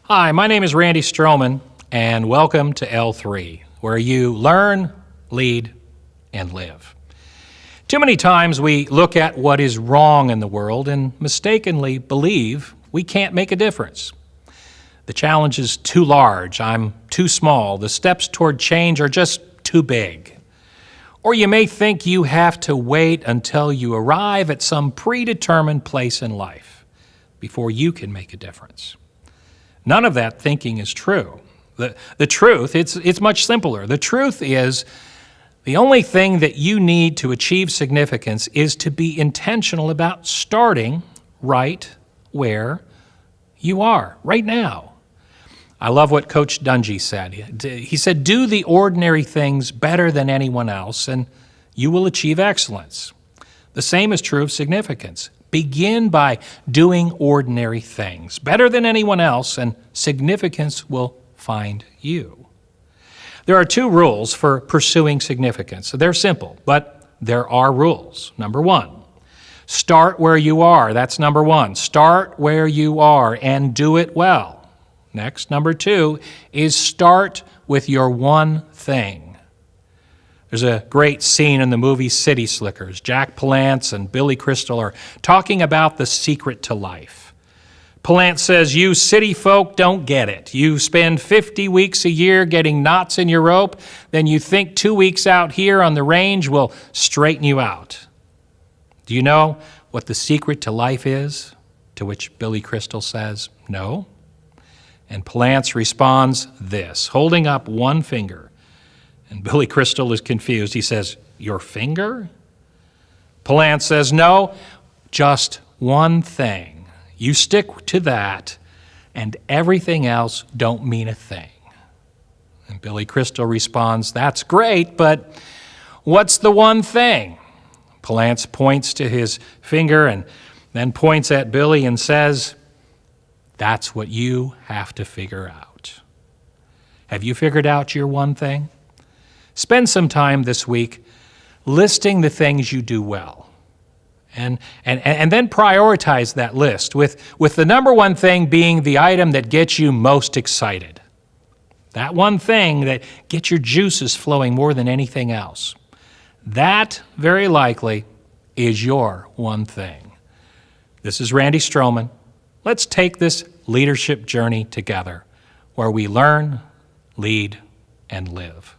Hi, my name is Randy Stroman, and welcome to L3, where you learn, lead, and live. Too many times we look at what is wrong in the world and mistakenly believe we can't make a difference. The challenge is too large, I'm too small, the steps toward change are just too big. Or you may think you have to wait until you arrive at some predetermined place in life before you can make a difference. None of that thinking is true. The truth, it's much simpler. The truth is the only thing that you need to achieve significance is to be intentional about starting right where you are, right now. I love what Coach Dungy said. He said, do the ordinary things better than anyone else, and you will achieve excellence. The same is true of significance. Begin by doing ordinary things better than anyone else, and significance will find you. There are two rules for pursuing significance. They're simple, but there are rules. Number one, start where you are. That's number one. Start where you are and do it well. Next, number two, is start with your one thing. There's a great scene in the movie City Slickers. Jack Palance and Billy Crystal are talking about the secret to life. Palance says, you city folk don't get it. You spend 50 weeks a year getting knots in your rope, then you think 2 weeks out here on the range will straighten you out. Do you know what the secret to life is? To which Billy Crystal says, no. And Palance responds this, holding up one finger. And Billy Crystal is confused. He says, your finger? Palance says, no, just one thing. You stick to that, and everything else don't mean a thing. And Billy Crystal responds, that's great, but what's the one thing? Palance points to his finger and then points at Billy and says, that's what you have to figure out. Have you figured out your one thing? Spend some time this week listing the things you do well. And then prioritize that list with the number one thing being the item that gets you most excited. That one thing that gets your juices flowing more than anything else. That, very likely, is your one thing. This is Randy Stroman. Let's take this leadership journey together where we learn, lead, and live.